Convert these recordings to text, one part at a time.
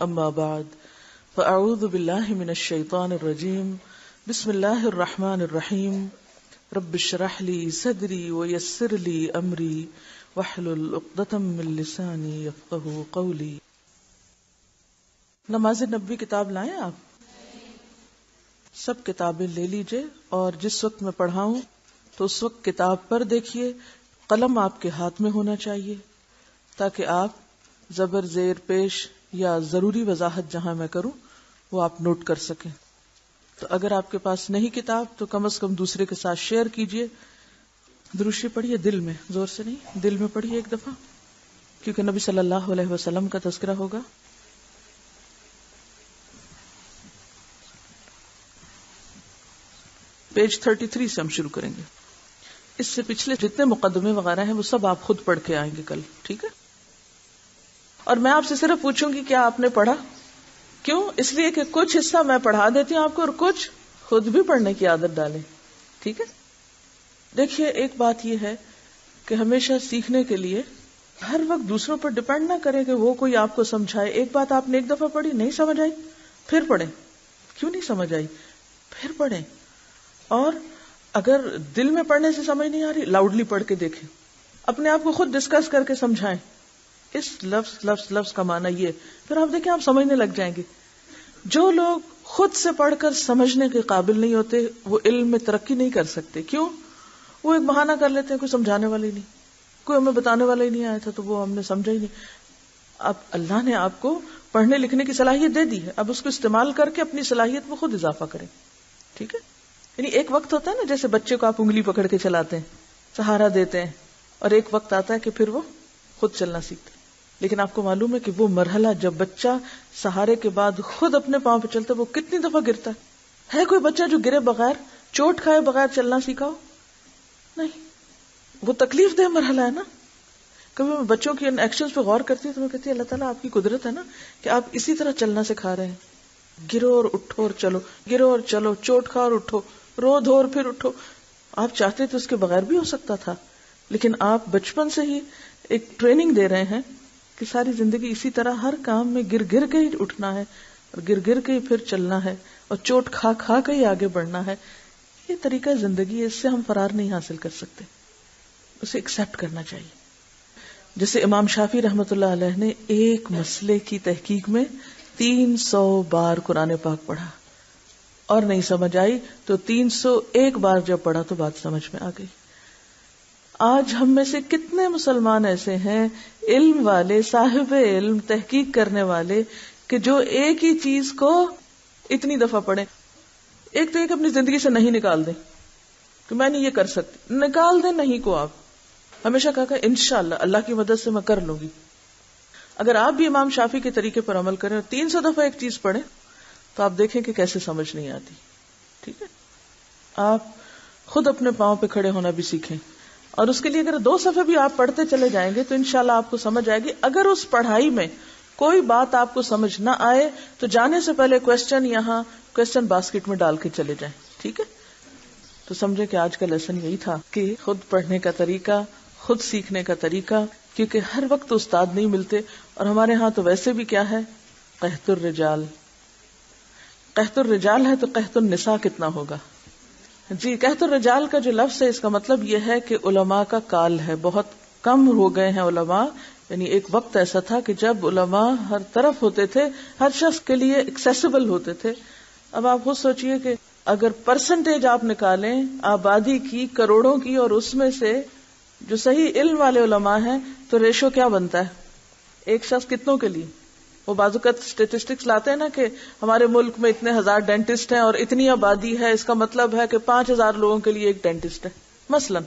اما بعد فاعوذ باللہ من الشیطان الرجیم بسم اللہ الرحمن الرحیم رب اشرح لی صدری ویسر لی امری واحلل عقدۃ من لسانی یفقہوا قولی. نماز نبوی کتاب لائیں آپ؟ سب کتابیں لے لیجئے اور جس وقت میں پڑھاؤں تو اس وقت کتاب پر دیکھیے، قلم آپ کے ہاتھ میں ہونا چاہیے تاکہ آپ زبر زیر پیش یا ضروری وضاحت جہاں میں کروں وہ آپ نوٹ کر سکیں. تو اگر آپ کے پاس نہیں کتاب تو کم از کم دوسرے کے ساتھ شیئر کیجئے. دروشی پڑھیے دل میں، زور سے نہیں، دل میں پڑھیے ایک دفعہ، کیونکہ نبی صلی اللہ علیہ وسلم کا تذکرہ ہوگا. پیج 33 سے ہم شروع کریں گے. اس سے پچھلے جتنے مقدمے وغیرہ ہیں وہ سب آپ خود پڑھ کے آئیں گے کل، ٹھیک ہے؟ اور میں آپ سے صرف پوچھوں گی کیا آپ نے پڑھا؟ کیوں؟ اس لیے کہ کچھ حصہ میں پڑھا دیتی ہوں آپ کو اور کچھ خود بھی پڑھنے کی عادت ڈالیں، ٹھیک ہے؟ دیکھیے ایک بات یہ ہے کہ ہمیشہ سیکھنے کے لیے ہر وقت دوسروں پر ڈیپینڈ نہ کریں کہ وہ کوئی آپ کو سمجھائے. ایک بات آپ نے ایک دفعہ پڑھی، نہیں سمجھ آئی، پھر پڑھیں. کیوں نہیں سمجھ آئی؟ پھر پڑھیں. اور اگر دل میں پڑھنے سے سمجھ نہیں آ رہی، لاؤڈلی پڑھ کے دیکھیں، اپنے آپ کو خود ڈسکس کر کے سمجھائیں اس لفظ کا معنی یہ، پھر آپ دیکھیں آپ سمجھنے لگ جائیں گے. جو لوگ خود سے پڑھ کر سمجھنے کے قابل نہیں ہوتے وہ علم میں ترقی نہیں کر سکتے. کیوں؟ وہ ایک بہانہ کر لیتے ہیں، کوئی سمجھانے والا ہی نہیں، کوئی ہمیں بتانے والا ہی نہیں آیا تھا تو وہ ہم نے سمجھا ہی نہیں. اب اللہ نے آپ کو پڑھنے لکھنے کی صلاحیت دے دی ہے، اب اس کو استعمال کر کے اپنی صلاحیت میں خود اضافہ کریں، ٹھیک ہے؟ یعنی ایک وقت ہوتا ہے نا جیسے بچے کو آپ انگلی پکڑ کے چلاتے ہیں، سہارا دیتے ہیں، اور ایک وقت آتا ہے کہ پھر وہ خود چلنا سیکھتے ہیں. لیکن آپ کو معلوم ہے کہ وہ مرحلہ جب بچہ سہارے کے بعد خود اپنے پاؤں پہ چلتا ہے وہ کتنی دفعہ گرتا ہے کوئی بچہ جو گرے بغیر، چوٹ کھائے بغیر چلنا سیکھا ہو؟ نہیں. وہ تکلیف دہ مرحلہ ہے نا. کبھی میں بچوں کی ان ایکشنز پہ غور کرتی ہوں تو میں کہتی ہوں اللہ تعالیٰ آپ کی قدرت ہے نا کہ آپ اسی طرح چلنا سکھا رہے ہیں. گرو اور اٹھو اور چلو، گرو اور چلو، چوٹ کھاؤ اور اٹھو، رو دھو اور پھر اٹھو. آپ چاہتے تو اس کے بغیر بھی ہو سکتا تھا، لیکن آپ بچپن سے ہی ایک ٹریننگ دے رہے ہیں کہ ساری زندگی اسی طرح ہر کام میں گر گر کے ہی اٹھنا ہے اور گر گر کے ہی پھر چلنا ہے اور چوٹ کھا کھا کے ہی آگے بڑھنا ہے. یہ طریقہ زندگی ہے، اس سے ہم فرار نہیں حاصل کر سکتے، اسے ایکسپٹ کرنا چاہیے. جیسے امام شافعی رحمۃ اللہ علیہ نے ایک مسئلے کی تحقیق میں 300 بار قرآن پاک پڑھا اور نہیں سمجھ آئی تو 301 بار جب پڑھا تو بات سمجھ میں آ گئی. آج ہم میں سے کتنے مسلمان ایسے ہیں علم والے، صاحب علم، تحقیق کرنے والے، کہ جو ایک ہی چیز کو اتنی دفعہ پڑھیں. ایک تو ایک اپنی زندگی سے نہیں نکال دیں کہ میں نہیں یہ کر سکتی، نکال دیں نہیں کو. آپ ہمیشہ کہا کہ انشاءاللہ اللہ کی مدد سے میں کر لوں گی. اگر آپ بھی امام شافعی کے طریقے پر عمل کریں اور 300 دفعہ ایک چیز پڑھیں تو آپ دیکھیں کہ کیسے سمجھ نہیں آتی. ٹھیک ہے؟ آپ خود اپنے پاؤں پہ کھڑے ہونا بھی سیکھیں، اور اس کے لیے اگر 2 صفحے بھی آپ پڑھتے چلے جائیں گے تو انشاءاللہ آپ کو سمجھ آئے گی. اگر اس پڑھائی میں کوئی بات آپ کو سمجھ نہ آئے تو جانے سے پہلے کوسچن یہاں کوسچن باسکٹ میں ڈال کے چلے جائیں. ٹھیک ہے؟ تو سمجھے کہ آج کا لیسن یہی تھا کہ خود پڑھنے کا طریقہ، خود سیکھنے کا طریقہ، کیونکہ ہر وقت استاد نہیں ملتے. اور ہمارے ہاں تو ویسے بھی کیا ہے، قحط الرجال. قحط الرجال ہے تو قحط النساء کتنا ہوگا؟ جی، قحط الرجال کا جو لفظ ہے اس کا مطلب یہ ہے کہ علماء کا کال ہے، بہت کم ہو گئے ہیں علماء. یعنی ایک وقت ایسا تھا کہ جب علماء ہر طرف ہوتے تھے، ہر شخص کے لیے ایکسیسیبل ہوتے تھے. اب آپ خود سوچئے کہ اگر پرسنٹیج آپ نکالیں آبادی کی، کروڑوں کی، اور اس میں سے جو صحیح علم والے علماء ہیں تو ریشو کیا بنتا ہے؟ ایک شخص کتنوں کے لیے؟ وہ بعض اوقات اسٹیٹسٹکس لاتے ہیں نا کہ ہمارے ملک میں اتنے ہزار ڈینٹسٹ ہیں اور اتنی آبادی ہے، اس کا مطلب ہے کہ 5000 لوگوں کے لیے ایک ڈینٹسٹ ہے مثلا.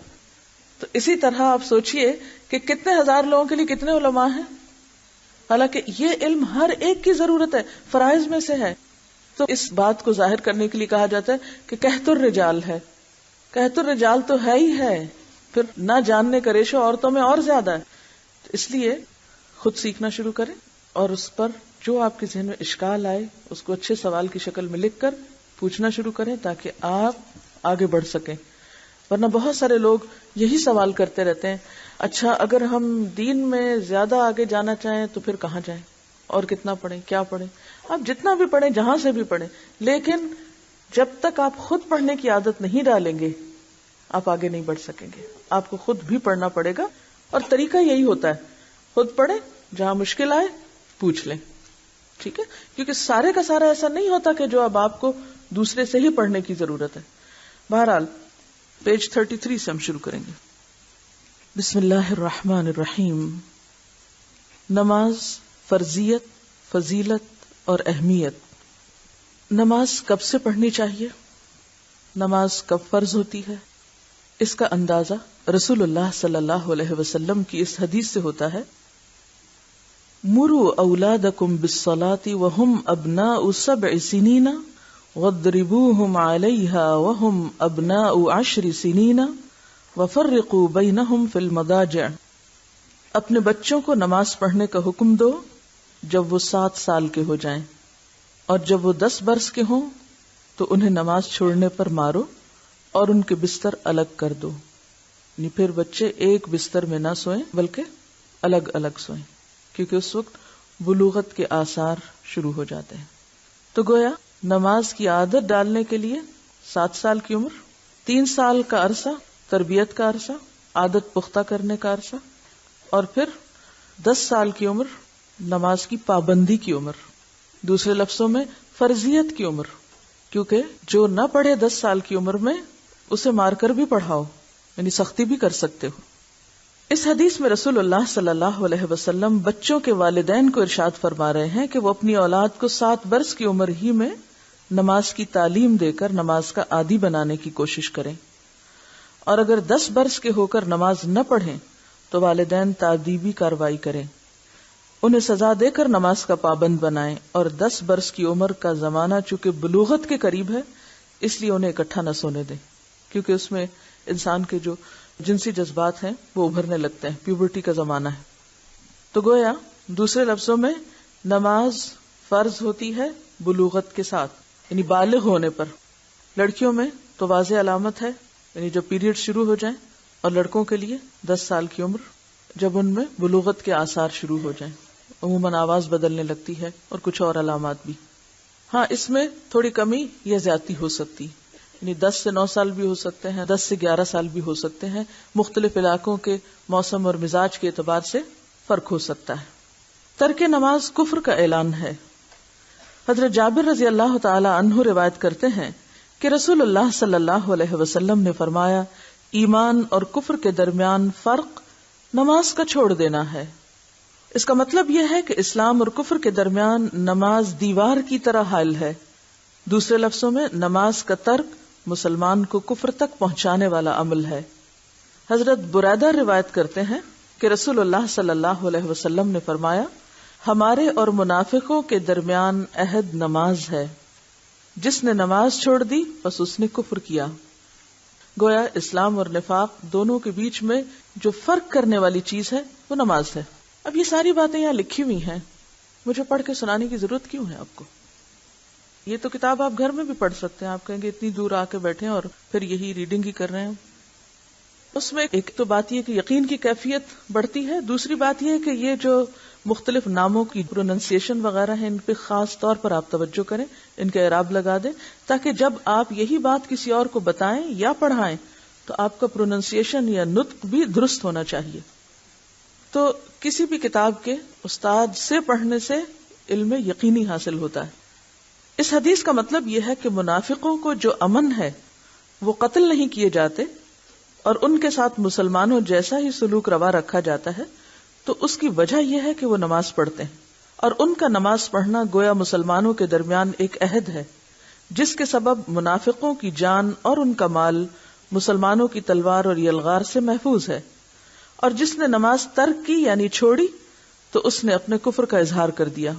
تو اسی طرح آپ سوچئے کہ کتنے ہزار لوگوں کے لیے کتنے علماء ہیں، حالانکہ یہ علم ہر ایک کی ضرورت ہے، فرائض میں سے ہے. تو اس بات کو ظاہر کرنے کے لیے کہا جاتا ہے کہ قحط الرجال ہے. قحط الرجال تو ہے ہی ہے، پھر نہ جاننے کا ریشو عورتوں میں اور زیادہ ہے. تو اس لیے خود سیکھنا شروع کریں اور اس پر جو آپ کے ذہن میں اشکال آئے اس کو اچھے سوال کی شکل میں لکھ کر پوچھنا شروع کریں تاکہ آپ آگے بڑھ سکیں. ورنہ بہت سارے لوگ یہی سوال کرتے رہتے ہیں، اچھا اگر ہم دین میں زیادہ آگے جانا چاہیں تو پھر کہاں جائیں؟ اور کتنا پڑھیں، کیا پڑھیں، آپ جتنا بھی پڑھیں، جہاں سے بھی پڑھیں، لیکن جب تک آپ خود پڑھنے کی عادت نہیں ڈالیں گے آپ آگے نہیں بڑھ سکیں گے. آپ کو خود بھی پڑھنا پڑے گا، اور طریقہ یہی ہوتا ہے، خود پڑھیں، جہاں مشکل آئے پوچھ لیں. ٹھیک ہے، کیونکہ سارے کا سارا ایسا نہیں ہوتا کہ جو اب آپ کو دوسرے سے ہی پڑھنے کی ضرورت ہے. بہرحال پیج 33 سے ہم شروع کریں گے. بسم اللہ الرحمن الرحیم. نماز، فرضیت، فضیلت اور اہمیت. نماز کب سے پڑھنی چاہیے؟ نماز کب فرض ہوتی ہے؟ اس کا اندازہ رسول اللہ صلی اللہ علیہ وسلم کی اس حدیث سے ہوتا ہے: مروا اولادکم بالصلاۃ وهم ابناء 7 سنین واضربوهم علیہا وهم ابناء 10 سنین وفرقوا بینہم فی المضاجع. اپنے بچوں کو نماز پڑھنے کا حکم دو جب وہ 7 سال کے ہو جائیں، اور جب وہ 10 برس کے ہوں تو انہیں نماز چھوڑنے پر مارو اور ان کے بستر الگ کر دو. یعنی پھر بچے ایک بستر میں نہ سوئیں بلکہ الگ الگ سوئیں، کیونکہ اس وقت بلوغت کے آثار شروع ہو جاتے ہیں. تو گویا نماز کی عادت ڈالنے کے لیے 7 سال کی عمر، 3 سال کا عرصہ تربیت کا عرصہ، عادت پختہ کرنے کا عرصہ، اور پھر 10 سال کی عمر نماز کی پابندی کی عمر. دوسرے لفظوں میں فرضیت کی عمر، کیونکہ جو نہ پڑھے 10 سال کی عمر میں اسے مار کر بھی پڑھاؤ، یعنی سختی بھی کر سکتے ہو. اس حدیث میں رسول اللہ صلی اللہ علیہ وسلم بچوں کے والدین کو ارشاد فرما رہے ہیں کہ وہ اپنی اولاد کو 7 برس کی عمر ہی میں نماز کی تعلیم دے کر نماز کا عادی بنانے کی کوشش کریں، اور اگر 10 برس کے ہو کر نماز نہ پڑھیں تو والدین تادیبی کارروائی کریں، انہیں سزا دے کر نماز کا پابند بنائیں. اور 10 برس کی عمر کا زمانہ چونکہ بلوغت کے قریب ہے اس لیے انہیں اکٹھا نہ سونے دیں، کیونکہ اس میں انسان کے جو جنسی جذبات ہیں وہ ابھرنے لگتے ہیں، پیوبرٹی کا زمانہ ہے. تو گویا دوسرے لفظوں میں نماز فرض ہوتی ہے بلوغت کے ساتھ، یعنی بالغ ہونے پر. لڑکیوں میں تو واضح علامت ہے، یعنی جب پیریڈ شروع ہو جائیں، اور لڑکوں کے لیے 10 سال کی عمر جب ان میں بلوغت کے آثار شروع ہو جائیں. عموماً آواز بدلنے لگتی ہے اور کچھ اور علامات بھی. ہاں اس میں تھوڑی کمی یا زیادتی ہو سکتی، یعنی 10 سے 9 سال بھی ہو سکتے ہیں، 10 سے 11 سال بھی ہو سکتے ہیں. مختلف علاقوں کے موسم اور مزاج کے اعتبار سے فرق ہو سکتا ہے. ترک نماز کفر کا اعلان ہے. حضرت جابر رضی اللہ تعالی عنہ روایت کرتے ہیں کہ رسول اللہ صلی اللہ علیہ وسلم نے فرمایا: ایمان اور کفر کے درمیان فرق نماز کا چھوڑ دینا ہے. اس کا مطلب یہ ہے کہ اسلام اور کفر کے درمیان نماز دیوار کی طرح حائل ہے. دوسرے لفظوں میں نماز کا ترک مسلمان کو کفر تک پہنچانے والا عمل ہے. حضرت بریدہ روایت کرتے ہیں کہ رسول اللہ صلی اللہ علیہ وسلم نے فرمایا: ہمارے اور منافقوں کے درمیان عہد نماز ہے، جس نے نماز چھوڑ دی بس اس نے کفر کیا. گویا اسلام اور نفاق دونوں کے بیچ میں جو فرق کرنے والی چیز ہے وہ نماز ہے. اب یہ ساری باتیں یہاں لکھی ہوئی ہیں، مجھے پڑھ کے سنانے کی ضرورت کیوں ہے آپ کو؟ یہ تو کتاب آپ گھر میں بھی پڑھ سکتے ہیں. آپ کہیں گے اتنی دور آ کے بیٹھے اور پھر یہی ریڈنگ ہی کر رہے ہیں. اس میں ایک تو بات یہ کہ یقین کی کیفیت بڑھتی ہے، دوسری بات یہ ہے کہ یہ جو مختلف ناموں کی پروننسیشن وغیرہ ہیں ان پہ خاص طور پر آپ توجہ کریں، ان کا اعراب لگا دیں، تاکہ جب آپ یہی بات کسی اور کو بتائیں یا پڑھائیں تو آپ کا پروننسیشن یا نطق بھی درست ہونا چاہیے. تو کسی بھی کتاب کے استاد سے پڑھنے سے علم یقینی حاصل ہوتا ہے. اس حدیث کا مطلب یہ ہے کہ منافقوں کو جو امن ہے وہ قتل نہیں کیے جاتے اور ان کے ساتھ مسلمانوں جیسا ہی سلوک روا رکھا جاتا ہے، تو اس کی وجہ یہ ہے کہ وہ نماز پڑھتے ہیں، اور ان کا نماز پڑھنا گویا مسلمانوں کے درمیان ایک عہد ہے جس کے سبب منافقوں کی جان اور ان کا مال مسلمانوں کی تلوار اور یلغار سے محفوظ ہے. اور جس نے نماز ترک کی یعنی چھوڑی تو اس نے اپنے کفر کا اظہار کر دیا.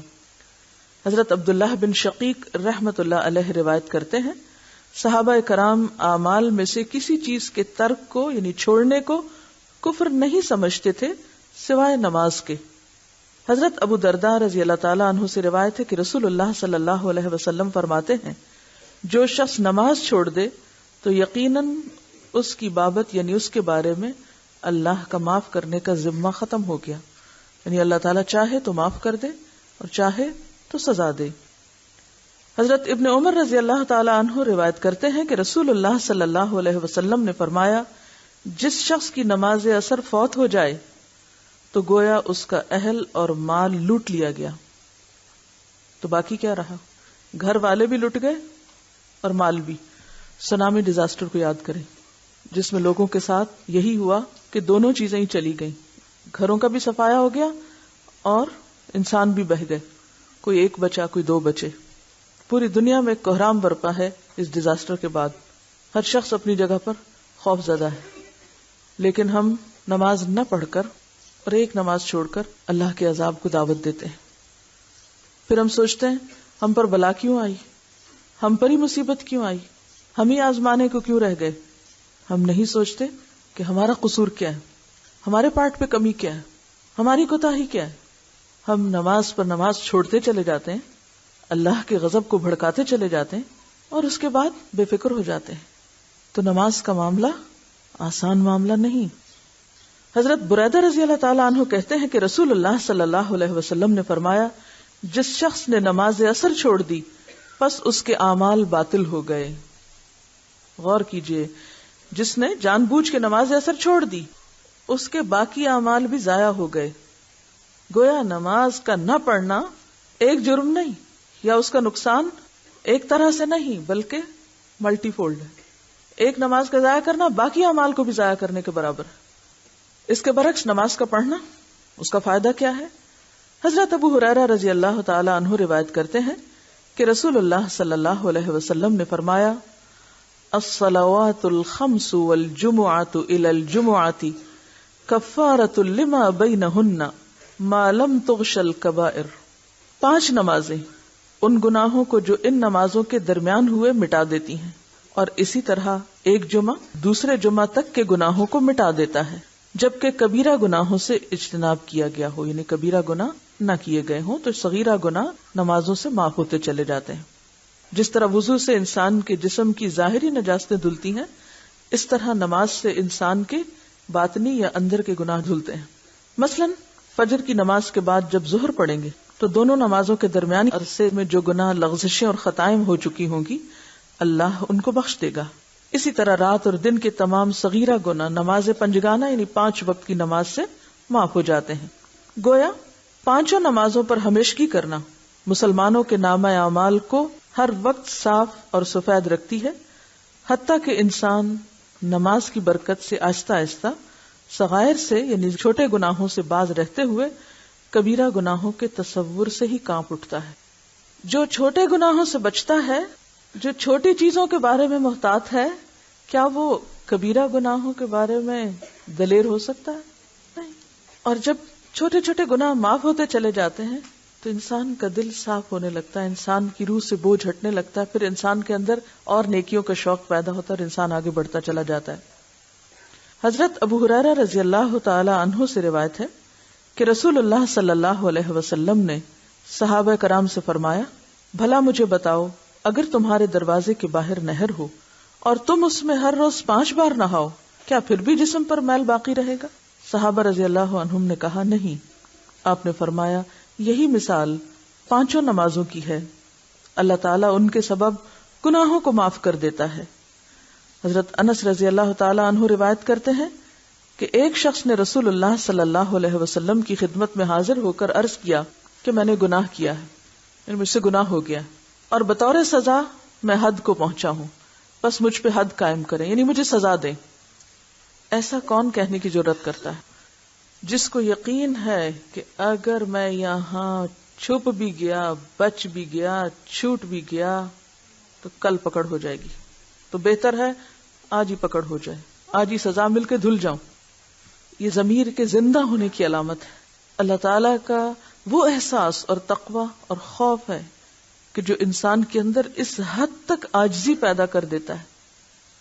حضرت عبداللہ بن شقیق رحمت اللہ علیہ روایت کرتے ہیں صحابہ کرام اعمال میں سے کسی چیز کے ترک کو یعنی چھوڑنے کو کفر نہیں سمجھتے تھے سوائے نماز کے. حضرت ابو درداء رضی اللہ تعالیٰ عنہ سے روایت ہے کہ رسول اللہ صلی اللہ علیہ وسلم فرماتے ہیں جو شخص نماز چھوڑ دے تو یقیناً اس کی بابت یعنی اس کے بارے میں اللہ کا معاف کرنے کا ذمہ ختم ہو گیا. یعنی اللہ تعالیٰ چاہے تو معاف کر دے، اور چاہے تو سزا دے۔ حضرت ابن عمر رضی اللہ تعالی عنہ روایت کرتے ہیں کہ رسول اللہ صلی اللہ علیہ وسلم نے فرمایا، جس شخص کی نماز عصر فوت ہو جائے تو گویا اس کا اہل اور مال لوٹ لیا گیا، تو باقی کیا رہا؟ گھر والے بھی لٹ گئے اور مال بھی۔ سونامی ڈیزاسٹر کو یاد کریں، جس میں لوگوں کے ساتھ یہی ہوا کہ دونوں چیزیں ہی چلی گئیں، گھروں کا بھی صفایا ہو گیا اور انسان بھی بہہ گئے، کوئی ایک بچا کوئی دو بچے۔ پوری دنیا میں کوہرام برپا ہے اس ڈیزاسٹر کے بعد، ہر شخص اپنی جگہ پر خوف زدہ ہے، لیکن ہم نماز نہ پڑھ کر اور ایک نماز چھوڑ کر اللہ کے عذاب کو دعوت دیتے ہیں۔ پھر ہم سوچتے ہیں ہم پر بلا کیوں آئی، ہم پر ہی مصیبت کیوں آئی، ہم ہی آزمانے کو کیوں رہ گئے۔ ہم نہیں سوچتے کہ ہمارا قصور کیا ہے، ہمارے پارٹ پہ کمی کیا ہے، ہماری کوتاہی کیا ہے۔ ہم نماز پر نماز چھوڑتے چلے جاتے ہیں، اللہ کے غضب کو بھڑکاتے چلے جاتے ہیں اور اس کے بعد بے فکر ہو جاتے ہیں۔ تو نماز کا معاملہ آسان معاملہ نہیں۔ حضرت بریدہ رضی اللہ تعالیٰ عنہ کہتے ہیں کہ رسول اللہ صلی اللہ علیہ وسلم نے فرمایا، جس شخص نے نماز عصر چھوڑ دی پس اس کے اعمال باطل ہو گئے۔ غور کیجئے، جس نے جان بوجھ کے نماز عصر چھوڑ دی اس کے باقی اعمال بھی ضائع ہو گئے۔ گویا نماز کا نہ پڑھنا ایک جرم نہیں، یا اس کا نقصان ایک طرح سے نہیں بلکہ ملٹی فولڈ ہے۔ ایک نماز کا ضائع کرنا باقی اعمال کو بھی ضائع کرنے کے برابر ہے۔ اس کے برعکس نماز کا پڑھنا، اس کا فائدہ کیا ہے؟ حضرت ابو ہریرہ رضی اللہ تعالی عنہ روایت کرتے ہیں کہ رسول اللہ صلی اللہ علیہ وسلم نے فرمایا، الصلوات الخمس والجمعۃ الی الجمعۃ کفارۃ لما بینہن ما لم تغش الکبائر۔ 5 نمازیں ان گناہوں کو جو ان نمازوں کے درمیان ہوئے مٹا دیتی ہیں، اور اسی طرح ایک جمعہ دوسرے جمعہ تک کے گناہوں کو مٹا دیتا ہے، جبکہ کبیرہ گناہوں سے اجتناب کیا گیا ہو، یعنی کبیرہ گناہ نہ کیے گئے ہوں تو صغیرہ گناہ نمازوں سے معاف ہوتے چلے جاتے ہیں۔ جس طرح وضو سے انسان کے جسم کی ظاہری نجاستیں دھلتی ہیں، اس طرح نماز سے انسان کے باطنی یا اندر کے گناہ دھلتے ہیں۔ مثلا فجر کی نماز کے بعد جب ظہر پڑھیں گے تو دونوں نمازوں کے درمیان عرصے میں جو گناہ لغزشیں اور خطائیں ہو چکی ہوں گی اللہ ان کو بخش دے گا۔ اسی طرح رات اور دن کے تمام صغیرہ گناہ نماز پنجگانہ یعنی 5 وقت کی نماز سے معاف ہو جاتے ہیں۔ گویا 5 نمازوں پر ہمیشگی کرنا مسلمانوں کے نامہ اعمال کو ہر وقت صاف اور سفید رکھتی ہے، حتیٰ کہ انسان نماز کی برکت سے آہستہ آہستہ صغائر سے یعنی چھوٹے گناہوں سے باز رہتے ہوئے کبیرہ گناہوں کے تصور سے ہی کانپ اٹھتا ہے۔ جو چھوٹے گناہوں سے بچتا ہے، جو چھوٹی چیزوں کے بارے میں محتاط ہے، کیا وہ کبیرہ گناہوں کے بارے میں دلیر ہو سکتا ہے؟ نہیں۔ اور جب چھوٹے چھوٹے گناہ معاف ہوتے چلے جاتے ہیں تو انسان کا دل صاف ہونے لگتا ہے، انسان کی روح سے بوجھ ہٹنے لگتا ہے، پھر انسان کے اندر اور نیکیوں کا شوق پیدا ہوتا ہے اور انسان آگے بڑھتا چلا جاتا ہے۔ حضرت ابو ہریرہ رضی اللہ تعالی عنہ سے روایت ہے کہ رسول اللہ صلی اللہ علیہ وسلم نے صحابہ کرام سے فرمایا، بھلا مجھے بتاؤ، اگر تمہارے دروازے کے باہر نہر ہو اور تم اس میں ہر روز 5 بار نہاؤ، کیا پھر بھی جسم پر میل باقی رہے گا؟ صحابہ رضی اللہ عنہم نے کہا، نہیں۔ آپ نے فرمایا، یہی مثال 5 نمازوں کی ہے، اللہ تعالیٰ ان کے سبب گناہوں کو معاف کر دیتا ہے۔ حضرت انس رضی اللہ تعالی عنہ روایت کرتے ہیں کہ ایک شخص نے رسول اللہ صلی اللہ علیہ وسلم کی خدمت میں حاضر ہو کر عرض کیا کہ میں نے گناہ کیا ہے، یعنی مجھ سے گناہ ہو گیا اور بطور سزا میں حد کو پہنچا ہوں، بس مجھ پہ حد قائم کریں، یعنی مجھے سزا دیں۔ ایسا کون کہنے کی جرات کرتا ہے جس کو یقین ہے کہ اگر میں یہاں چھپ بھی گیا، بچ بھی گیا، چھوٹ بھی گیا تو کل پکڑ ہو جائے گی، تو بہتر ہے آج ہی پکڑ ہو جائے، آج ہی سزا مل کے دھل جاؤں۔ یہ ضمیر کے زندہ ہونے کی علامت ہے، اللہ تعالیٰ کا وہ احساس اور تقوی اور خوف ہے کہ جو انسان کے اندر اس حد تک عاجزی پیدا کر دیتا ہے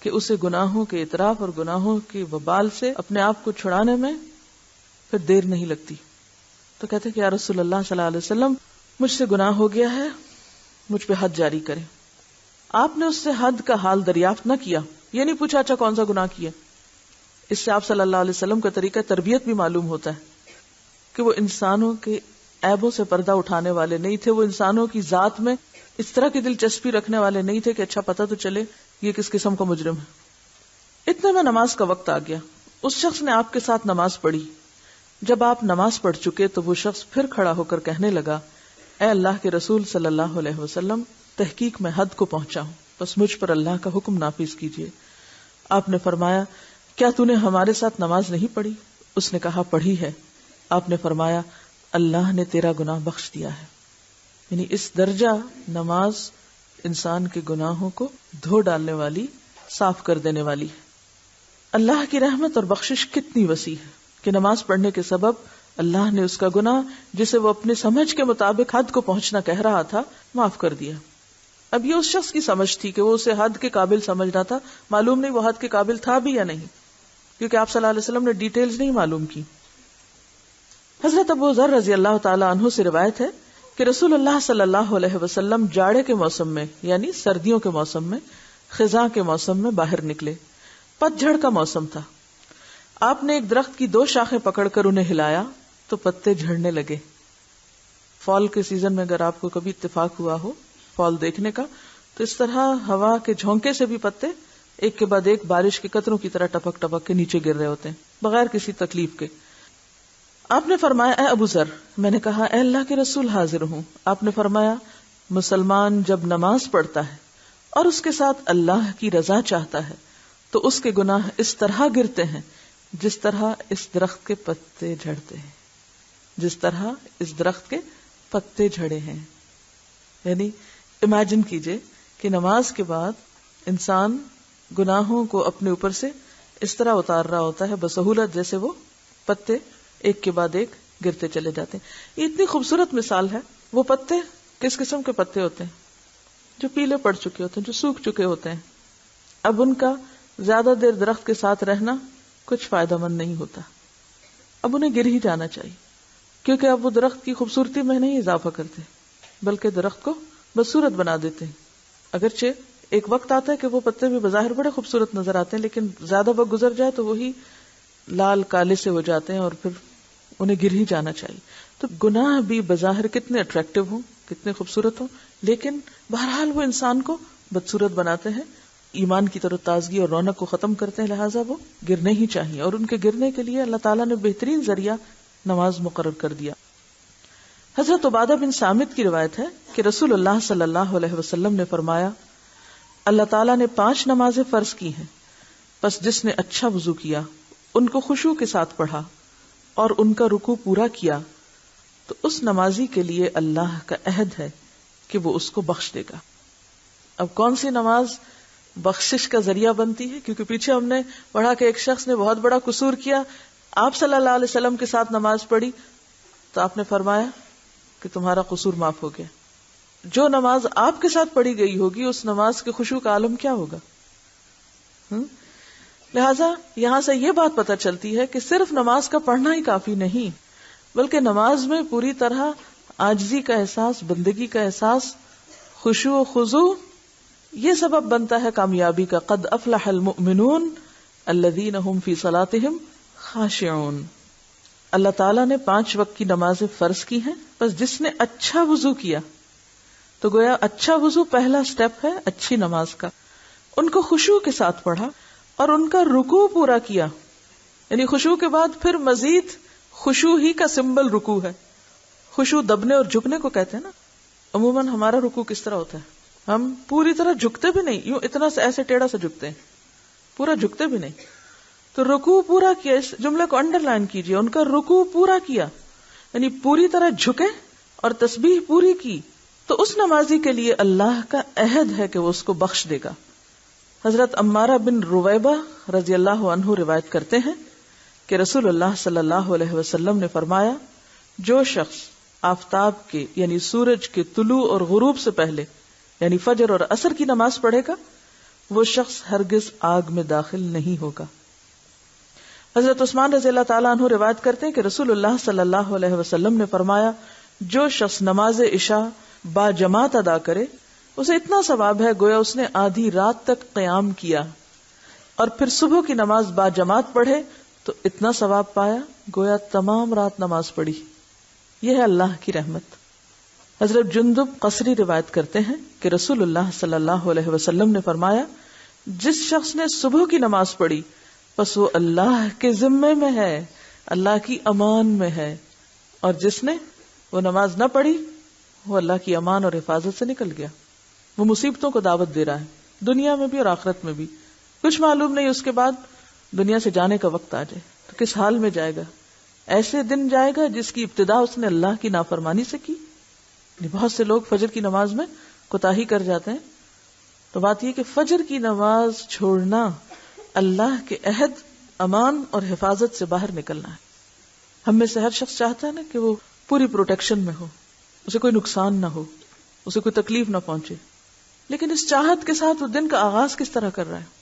کہ اسے گناہوں کے اعتراف اور گناہوں کے وبال سے اپنے آپ کو چھڑانے میں پھر دیر نہیں لگتی۔ تو کہتے کہ یا رسول اللہ صلی اللہ علیہ وسلم، مجھ سے گناہ ہو گیا ہے، مجھ پہ حد جاری کریں۔ آپ نے اس سے حد کا حال دریافت نہ کیا، یہ نہیں پوچھا اچھا کون سا گناہ کیا۔ اس سے آپ صلی اللہ علیہ وسلم کا طریقہ تربیت بھی معلوم ہوتا ہے کہ وہ انسانوں کے عیبوں سے پردہ اٹھانے والے نہیں تھے، وہ انسانوں کی ذات میں اس طرح کی دلچسپی رکھنے والے نہیں تھے کہ اچھا پتہ تو چلے یہ کس قسم کا مجرم ہے۔ اتنے میں نماز کا وقت آ گیا، اس شخص نے آپ کے ساتھ نماز پڑھی۔ جب آپ نماز پڑھ چکے تو وہ شخص پھر کھڑا ہو کر کہنے لگا، اے اللہ کے رسول صلی اللہ علیہ وسلم، تحقیق میں حد کو پہنچا ہوں، بس مجھ پر اللہ کا حکم نافذ کیجیے۔ آپ نے فرمایا، کیا تو نے ہمارے ساتھ نماز نہیں پڑھی؟ اس نے کہا، پڑھی ہے۔ آپ نے فرمایا، اللہ نے تیرا گناہ بخش دیا ہے۔ یعنی اس درجہ نماز انسان کے گناہوں کو دھو ڈالنے والی، صاف کر دینے والی ہے۔ اللہ کی رحمت اور بخشش کتنی وسیع ہے کہ نماز پڑھنے کے سبب اللہ نے اس کا گناہ، جسے وہ اپنے سمجھ کے مطابق حد کو پہنچنا کہہ رہا تھا، معاف کر دیا۔ اب یہ اس شخص کی سمجھ تھی کہ وہ اسے حد کے قابل سمجھ رہا تھا، معلوم نہیں وہ حد کے قابل تھا بھی یا نہیں، کیونکہ آپ صلی اللہ علیہ وسلم نے ڈیٹیلز نہیں معلوم کی۔ حضرت ابو ذر رضی اللہ تعالی عنہ سے روایت ہے کہ رسول اللہ صلی اللہ علیہ وسلم جاڑے کے موسم میں، یعنی سردیوں کے موسم میں، خزاں کے موسم میں باہر نکلے۔ پت جھڑ کا موسم تھا۔ آپ نے ایک درخت کی 2 شاخیں پکڑ کر انہیں ہلایا تو پتے جھڑنے لگے۔ فال کے سیزن میں اگر آپ کو کبھی اتفاق ہوا ہو فال دیکھنے کا، تو اس طرح ہوا کے جھونکے سے بھی پتے ایک کے بعد ایک بارش کے قطروں کی طرح ٹپک ٹپک کے نیچے گر رہے ہوتے ہیں بغیر کسی تکلیف کے۔ آپ نے فرمایا، اے ابو ذر، میں نے کہا، اے اللہ کے رسول، حاضر ہوں۔ آپ نے فرمایا، مسلمان جب نماز پڑھتا ہے اور اس کے ساتھ اللہ کی رضا چاہتا ہے تو اس کے گناہ اس طرح گرتے ہیں جس طرح اس درخت کے پتے جھڑتے ہیں، جس طرح اس درخت کے پتے جھڑے ہیں۔ یعنی امیجن کیجئے کہ نماز کے بعد انسان گناہوں کو اپنے اوپر سے اس طرح اتار رہا ہوتا ہے بسہولت، جیسے وہ پتے ایک کے بعد ایک گرتے چلے جاتے ہیں۔ یہ اتنی خوبصورت مثال ہے۔ وہ پتے کس قسم کے پتے ہوتے ہیں؟ جو پیلے پڑ چکے ہوتے ہیں، جو سوکھ چکے ہوتے ہیں۔ اب ان کا زیادہ دیر درخت کے ساتھ رہنا کچھ فائدہ مند نہیں ہوتا، اب انہیں گر ہی جانا چاہیے، کیونکہ اب وہ درخت کی خوبصورتی میں نہیں اضافہ کرتے بلکہ درخت کو بدصورت بنا دیتے ہیں۔ اگرچہ ایک وقت آتا ہے کہ وہ پتے بھی بظاہر بڑے خوبصورت نظر آتے ہیں، لیکن زیادہ وقت گزر جائے تو وہی لال کالے سے ہو جاتے ہیں اور پھر انہیں گر ہی جانا چاہیے۔ تو گناہ بھی بظاہر کتنے اٹریکٹیو ہوں، کتنے خوبصورت ہوں، لیکن بہرحال وہ انسان کو بدصورت بناتے ہیں، ایمان کی طرف تازگی اور رونق کو ختم کرتے ہیں، لہٰذا وہ گرنے ہی چاہیے، اور ان کے گرنے کے لیے اللہ تعالیٰ نے بہترین ذریعہ نماز مقرر کر دیا۔ حضرت عبادہ بن صامت کی روایت ہے کہ رسول اللہ صلی اللہ علیہ وسلم نے فرمایا، اللہ تعالیٰ نے 5 نمازیں فرض کی ہیں، پس جس نے اچھا وضو کیا، ان کو خشوع کے ساتھ پڑھا اور ان کا رکوع پورا کیا، تو اس نمازی کے لیے اللہ کا عہد ہے کہ وہ اس کو بخش دے گا۔ اب کون سی نماز بخشش کا ذریعہ بنتی ہے؟ کیونکہ پیچھے ہم نے پڑھا کہ ایک شخص نے بہت بڑا قصور کیا، آپ صلی اللہ علیہ وسلم کے ساتھ نماز پڑھی تو آپ نے فرمایا کہ تمہارا قصور معاف ہو گیا۔ جو نماز آپ کے ساتھ پڑھی گئی ہوگی اس نماز کے خشوع کا عالم کیا ہوگا؟ لہٰذا یہاں سے یہ بات پتہ چلتی ہے کہ صرف نماز کا پڑھنا ہی کافی نہیں، بلکہ نماز میں پوری طرح عاجزی کا احساس، بندگی کا احساس، خشوع و خضوع، یہ سبب بنتا ہے کامیابی کا۔ قد افلح المؤمنون الذین هم فی صلاتهم خاشعون۔ اللہ تعالیٰ نے 5 وقت کی نمازیں فرض کی ہیں، بس جس نے اچھا وضو کیا، تو گویا اچھا وضو پہلا سٹیپ ہے اچھی نماز کا، ان کو خشوع کے ساتھ پڑھا اور ان کا رکوع پورا کیا، یعنی خشوع کے بعد پھر مزید خشوع ہی کا سمبل رکوع ہے۔ خشوع دبنے اور جھکنے کو کہتے ہیں نا۔ عموماً ہمارا رکوع کس طرح ہوتا ہے؟ ہم پوری طرح جھکتے بھی نہیں، یوں اتنا سے ایسے ٹیڑھا سے جھکتے ہیں، پورا جھکتے بھی نہیں۔ تو رکوع پورا کیا، اس جملے کو انڈر لائن کیجئے، ان کا رکوع پورا کیا، یعنی پوری طرح جھکے اور تسبیح پوری کی، تو اس نمازی کے لیے اللہ کا عہد ہے کہ وہ اس کو بخش دے گا۔ حضرت عمارہ بن رویبہ رضی اللہ عنہ روایت کرتے ہیں کہ رسول اللہ صلی اللہ علیہ وسلم نے فرمایا، جو شخص آفتاب کے یعنی سورج کے طلوع اور غروب سے پہلے یعنی فجر اور عصر کی نماز پڑھے گا، وہ شخص ہرگز آگ میں داخل نہیں ہوگا۔ حضرت عثمان رضی اللہ تعالیٰ عنہ روایت کرتے ہیں کہ رسول اللہ صلی اللہ علیہ وسلم نے فرمایا، جو شخص نماز عشاء با جماعت ادا کرے اسے اتنا ثواب ہے گویا اس نے آدھی رات تک قیام کیا، اور پھر صبح کی نماز با جماعت پڑھے تو اتنا ثواب پایا گویا تمام رات نماز پڑھی۔ یہ ہے اللہ کی رحمت. حضرت جندب قصری روایت کرتے ہیں کہ رسول اللہ صلی اللہ علیہ وسلم نے فرمایا جس شخص نے صبح کی نماز پڑھی پس وہ اللہ کے ذمے میں ہے, اللہ کی امان میں ہے, اور جس نے وہ نماز نہ پڑھی وہ اللہ کی امان اور حفاظت سے نکل گیا. وہ مصیبتوں کو دعوت دے رہا ہے, دنیا میں بھی اور آخرت میں بھی. کچھ معلوم نہیں اس کے بعد دنیا سے جانے کا وقت آ جائے تو کس حال میں جائے گا. ایسے دن جائے گا جس کی ابتدا اس نے اللہ کی نافرمانی سے کی. بہت سے لوگ فجر کی نماز میں کوتاہی کر جاتے ہیں. تو بات یہ کہ فجر کی نماز چھوڑنا اللہ کے عہد, امان اور حفاظت سے باہر نکلنا ہے. ہم میں سے ہر شخص چاہتا ہے نا کہ وہ پوری پروٹیکشن میں ہو, اسے کوئی نقصان نہ ہو, اسے کوئی تکلیف نہ پہنچے. لیکن اس چاہت کے ساتھ وہ دن کا آغاز کس طرح کر رہا ہے,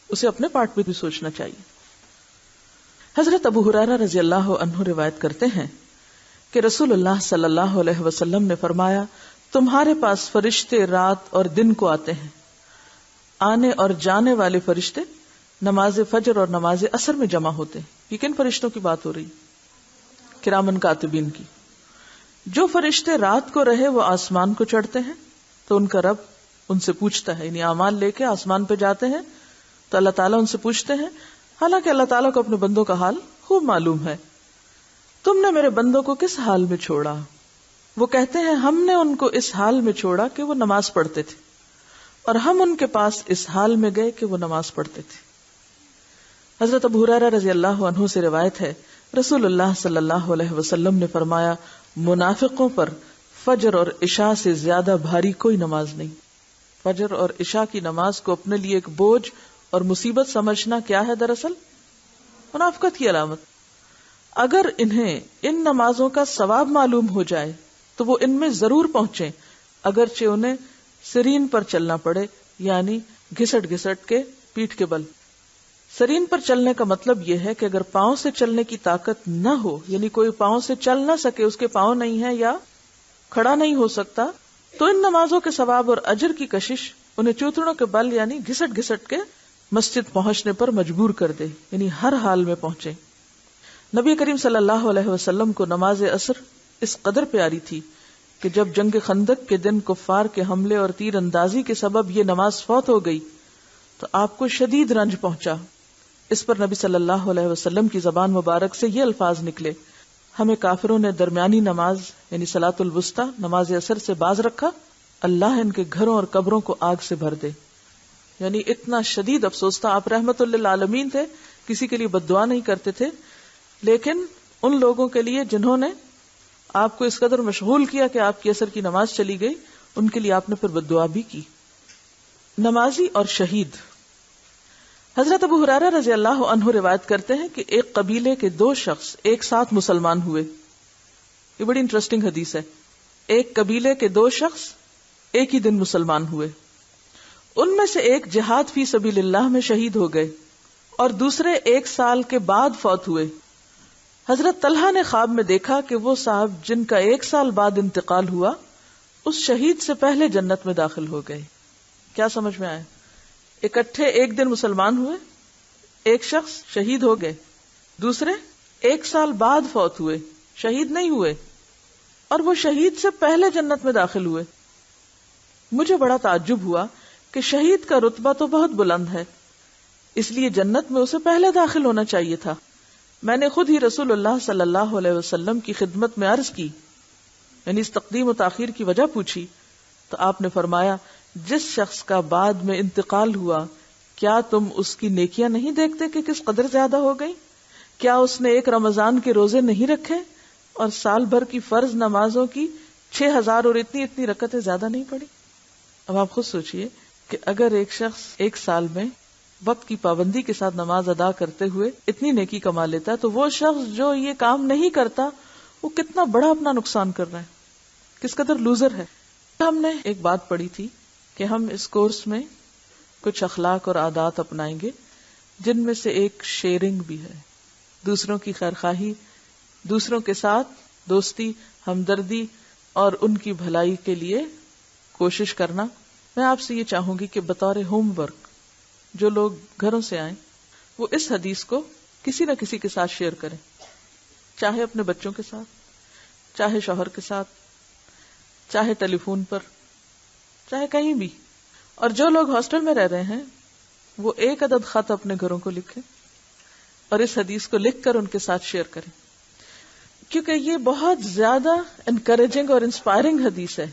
اسے اپنے پارٹ میں بھی سوچنا چاہیے. حضرت ابو ہریرہ رضی اللہ عنہ روایت کرتے ہیں کہ رسول اللہ صلی اللہ علیہ وسلم نے فرمایا تمہارے پاس فرشتے رات اور دن کو آتے ہیں. آنے اور جانے والے فرشتے نماز فجر اور نماز عصر میں جمع ہوتے ہیں. یہ کن فرشتوں کی بات ہو رہی؟ کرامن کاتبین کی. جو فرشتے رات کو رہے وہ آسمان کو چڑھتے ہیں تو ان کا رب ان سے پوچھتا ہے, یعنی اعمال لے کے آسمان پہ جاتے ہیں تو اللہ تعالیٰ ان سے پوچھتے ہیں, حالانکہ اللہ تعالیٰ کو اپنے بندوں کا حال خوب معلوم ہے, تم نے میرے بندوں کو کس حال میں چھوڑا؟ وہ کہتے ہیں ہم نے ان کو اس حال میں چھوڑا کہ وہ نماز پڑھتے تھے, اور ہم ان کے پاس اس حال میں گئے کہ وہ نماز پڑھتے تھے. حضرت ابو ہریرہ رضی اللہ عنہ سے روایت ہے رسول اللہ صلی اللہ علیہ وسلم نے فرمایا منافقوں پر فجر اور عشاء سے زیادہ بھاری کوئی نماز نہیں. فجر اور عشاء کی نماز کو اپنے لیے ایک بوجھ اور مصیبت سمجھنا کیا ہے؟ دراصل منافقت کی علامت. اگر انہیں ان نمازوں کا ثواب معلوم ہو جائے تو وہ ان میں ضرور پہنچیں, اگرچہ انہیں سرین پر چلنا پڑے, یعنی گھسٹ گھسٹ کے پیٹھ کے بل. سرین پر چلنے کا مطلب یہ ہے کہ اگر پاؤں سے چلنے کی طاقت نہ ہو, یعنی کوئی پاؤں سے چل نہ سکے, اس کے پاؤں نہیں ہے یا کھڑا نہیں ہو سکتا, تو ان نمازوں کے ثواب اور اجر کی کشش انہیں چوتڑوں کے بل یعنی گھسٹ گھسٹ کے مسجد پہنچنے پر مجبور کر دے, یعنی ہر حال میں پہنچے. نبی کریم صلی اللہ علیہ وسلم کو نماز عصر اس قدر پیاری تھی کہ جب جنگ خندق کے دن کفار کے حملے اور تیر اندازی کے سبب یہ نماز فوت ہو گئی تو آپ کو شدید رنج پہنچا. اس پر نبی صلی اللہ علیہ وسلم کی زبان مبارک سے یہ الفاظ نکلے, ہمیں کافروں نے درمیانی نماز یعنی صلاۃ الوسطی نماز عصر سے باز رکھا, اللہ ان کے گھروں اور قبروں کو آگ سے بھر دے. یعنی اتنا شدید افسوس تھا. آپ رحمت للعالمین تھے, کسی کے لیے بد دعا نہیں کرتے تھے, لیکن ان لوگوں کے لیے جنہوں نے آپ کو اس قدر مشغول کیا کہ آپ کی عصر کی نماز چلی گئی, ان کے لیے آپ نے پھر بد دعا بھی کی. نمازی اور شہید. حضرت ابو ہریرہ رضی اللہ عنہ روایت کرتے ہیں کہ ایک قبیلے کے 2 شخص ایک ساتھ مسلمان ہوئے. یہ بڑی انٹرسٹنگ حدیث ہے. ایک قبیلے کے 2 شخص ایک ہی دن مسلمان ہوئے. ان میں سے ایک جہاد فی سبیل اللہ میں شہید ہو گئے اور دوسرے 1 سال کے بعد فوت ہوئے. حضرت طلحہ نے خواب میں دیکھا کہ وہ صاحب جن کا 1 سال بعد انتقال ہوا اس شہید سے پہلے جنت میں داخل ہو گئے. کیا سمجھ میں آیا؟ اکٹھے ایک دن مسلمان ہوئے, ایک شخص شہید ہو گئے, دوسرے 1 سال بعد فوت ہوئے, شہید نہیں ہوئے, اور وہ شہید سے پہلے جنت میں داخل ہوئے. مجھے بڑا تعجب ہوا کہ شہید کا رتبہ تو بہت بلند ہے, اس لیے جنت میں اسے پہلے داخل ہونا چاہیے تھا. میں نے خود ہی رسول اللہ صلی اللہ علیہ وسلم کی خدمت میں عرض کی, یعنی اس تقدیم و تاخیر کی وجہ پوچھی, تو آپ نے فرمایا جس شخص کا بعد میں انتقال ہوا کیا تم اس کی نیکیاں نہیں دیکھتے کہ کس قدر زیادہ ہو گئی؟ کیا اس نے 1 رمضان کے روزے نہیں رکھے اور سال بھر کی فرض نمازوں کی 6000 اور اتنی رکعتیں زیادہ نہیں پڑھی؟ اب آپ خود سوچئے کہ اگر ایک شخص 1 سال میں وقت کی پابندی کے ساتھ نماز ادا کرتے ہوئے اتنی نیکی کما لیتا ہے تو وہ شخص جو یہ کام نہیں کرتا وہ کتنا بڑا اپنا نقصان کر رہا ہے, کس قدر لوزر ہے. ہم نے ایک بات پڑھی تھی کہ ہم اس کورس میں کچھ اخلاق اور عادات اپنائیں گے جن میں سے ایک شیئرنگ بھی ہے, دوسروں کی خیرخواہی, دوسروں کے ساتھ دوستی, ہمدردی اور ان کی بھلائی کے لیے کوشش کرنا. میں آپ سے یہ چاہوں گی کہ بطور ہوم ورک جو لوگ گھروں سے آئیں وہ اس حدیث کو کسی نہ کسی کے ساتھ شیئر کریں, چاہے اپنے بچوں کے ساتھ, چاہے شوہر کے ساتھ، چاہے ٹیلی فون پر، چاہے کہیں بھی. اور جو لوگ ہاسٹل میں رہ رہے ہیں وہ ایک عدد خط اپنے گھروں کو لکھیں اور اس حدیث کو لکھ کر ان کے ساتھ شیئر کریں، کیونکہ یہ بہت زیادہ انکریجنگ اور انسپائرنگ حدیث ہے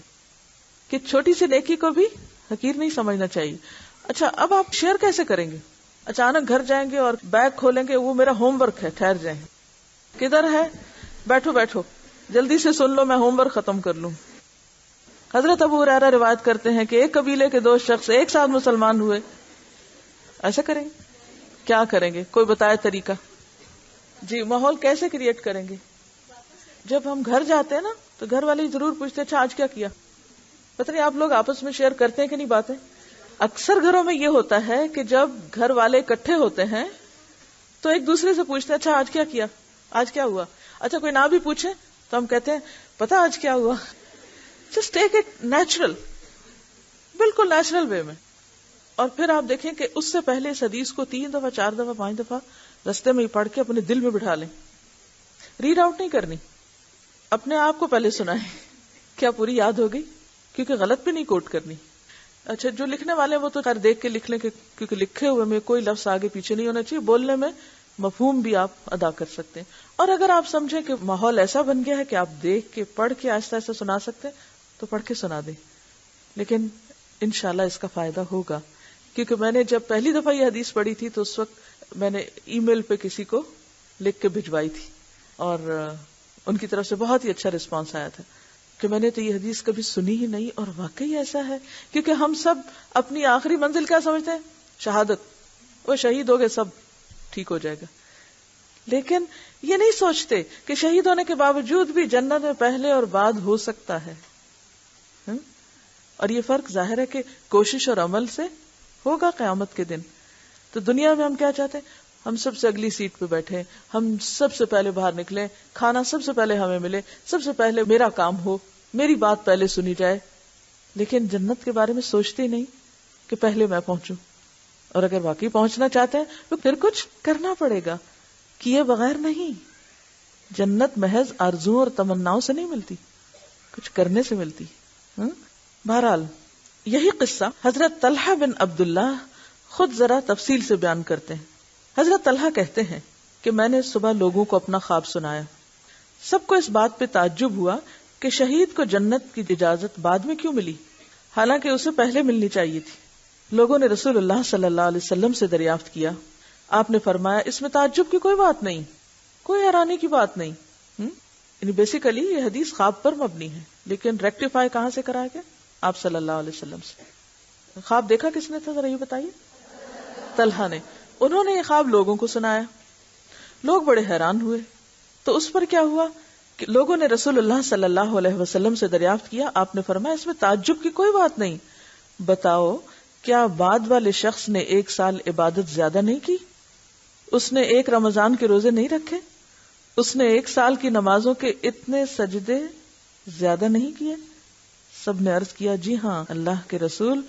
کہ چھوٹی سی نیکی کو بھی حقیر نہیں سمجھنا چاہیے. اچھا اب آپ شیئر کیسے کریں گے؟ اچانک گھر جائیں گے اور بیگ کھولیں گے، وہ میرا ہوم ورک ہے، ٹھہر جائیں. کدھر ہے؟ بیٹھو بیٹھو جلدی سے سن لو، میں ہوم ورک ختم کر لوں. حضرت ابو ہریرہ روایت کرتے ہیں کہ ایک قبیلے کے 2 شخص ایک ساتھ مسلمان ہوئے. ایسا کریں گے؟ کیا کریں گے؟ کوئی بتائے طریقہ. جی ماحول کیسے کریٹ کریں گے؟ جب ہم گھر جاتے ہیں نا تو گھر والے ضرور پوچھتے ہیں اچھا آج کیا کیا. پتہ نہیں آپ لوگ آپس میں شیئر کرتے ہیں کہ نہیں باتیں. اکثر گھروں میں یہ ہوتا ہے کہ جب گھر والے اکٹھے ہوتے ہیں تو ایک دوسرے سے پوچھتے ہیں اچھا آج کیا کیا، آج کیا ہوا. اچھا کوئی نہ بھی پوچھے تو ہم کہتے ہیں پتا آج کیا ہوا. جسٹ ٹیک اٹ نیچرل، بالکل نیچرل وے میں. اور پھر آپ دیکھیں کہ اس سے پہلے اس حدیث کو 3 دفعہ 4 دفعہ 5 دفعہ رستے میں ہی پڑھ کے اپنے دل میں بٹھا لیں. ریڈ آؤٹ نہیں کرنی، اپنے آپ کو پہلے سنائیں. کیا پوری یاد ہو گئی؟ کیونکہ غلط بھی نہیں کوٹ کرنی. اچھا جو لکھنے والے ہیں وہ تو خیر دیکھ کے لکھ لیں کیونکہ لکھے ہوئے میں کوئی لفظ آگے پیچھے نہیں ہونا چاہیے. بولنے میں مفہوم بھی آپ ادا کر سکتے ہیں. اور اگر آپ سمجھیں کہ ماحول ایسا بن گیا ہے کہ آپ دیکھ کے پڑھ کے آہستہ آہستہ سنا سکتے ہیں تو پڑھ کے سنا دیں. لیکن انشاءاللہ اس کا فائدہ ہوگا، کیونکہ میں نے جب پہلی دفعہ یہ حدیث پڑھی تھی تو اس وقت میں نے ای میل پہ کسی کو لکھ کے بھجوائی تھی اور ان کی طرف سے بہت ہی اچھا رسپانس آیا تھا کہ میں نے تو یہ حدیث کبھی سنی ہی نہیں اور واقعی ایسا ہے. کیونکہ ہم سب اپنی آخری منزل کیا سمجھتے ہیں؟ شہادت. وہ شہید ہو گئے سب ٹھیک ہو جائے گا. لیکن یہ نہیں سوچتے کہ شہید ہونے کے باوجود بھی جنت میں پہلے اور بعد ہو سکتا ہے. اور یہ فرق ظاہر ہے کہ کوشش اور عمل سے ہوگا قیامت کے دن. تو دنیا میں ہم کیا چاہتے ہیں؟ ہم سب سے اگلی سیٹ پہ بیٹھے، ہم سب سے پہلے باہر نکلیں، کھانا سب سے پہلے ہمیں ملے، سب سے پہلے میرا کام ہو، میری بات پہلے سنی جائے. لیکن جنت کے بارے میں سوچتے ہی نہیں کہ پہلے میں پہنچوں. اور اگر واقعی پہنچنا چاہتے ہیں تو پھر کچھ کرنا پڑے گا، کیے بغیر نہیں. جنت محض آرزوؤں اور تمناؤں سے نہیں ملتی، کچھ کرنے سے ملتی. بہرحال یہی قصہ حضرت طلحہ بن عبداللہ خود ذرا تفصیل سے بیان کرتے ہیں. حضرت طلحہ کہتے ہیں کہ میں نے صبح لوگوں کو اپنا خواب سنایا. سب کو اس بات پہ تعجب ہوا کہ شہید کو جنت کی اجازت بعد میں کیوں ملی، حالانکہ اسے پہلے ملنی چاہیے تھی. لوگوں نے رسول اللہ صلی اللہ علیہ وسلم سے دریافت کیا. آپ نے فرمایا اس میں تعجب کی کوئی بات نہیں، کوئی حیرانی کی بات نہیں. یعنی بیسیکلی یہ حدیث خواب پر مبنی ہے، لیکن ریکٹیفائی کہاں سے کرایا گیا؟ آپ صلی اللہ علیہ وسلم سے. خواب دیکھا کس نے تھا ذرا یہ بتائیے؟ طلحہ نے. انہوں نے یہ خواب لوگوں کو سنایا، لوگ بڑے حیران ہوئے. تو اس پر کیا ہوا کہ لوگوں نے رسول اللہ صلی اللہ علیہ وسلم سے دریافت کیا. آپ نے فرمایا اس میں تعجب کی کوئی بات نہیں. بتاؤ کیا بعد والے شخص نے 1 سال عبادت زیادہ نہیں کی؟ اس نے 1 رمضان کے روزے نہیں رکھے؟ اس نے 1 سال کی نمازوں کے اتنے سجدے زیادہ نہیں کیے؟ سب نے عرض کیا جی ہاں اللہ کے رسول.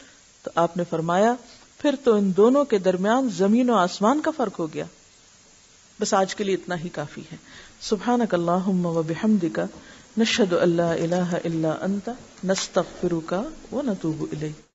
تو آپ نے فرمایا پھر تو ان دونوں کے درمیان زمین و آسمان کا فرق ہو گیا. بس آج کے لیے اتنا ہی کافی ہے. سبحانک اللہم و بحمدک نشہد ان لا الہ الا انت نستغفرک و نتوب الیک.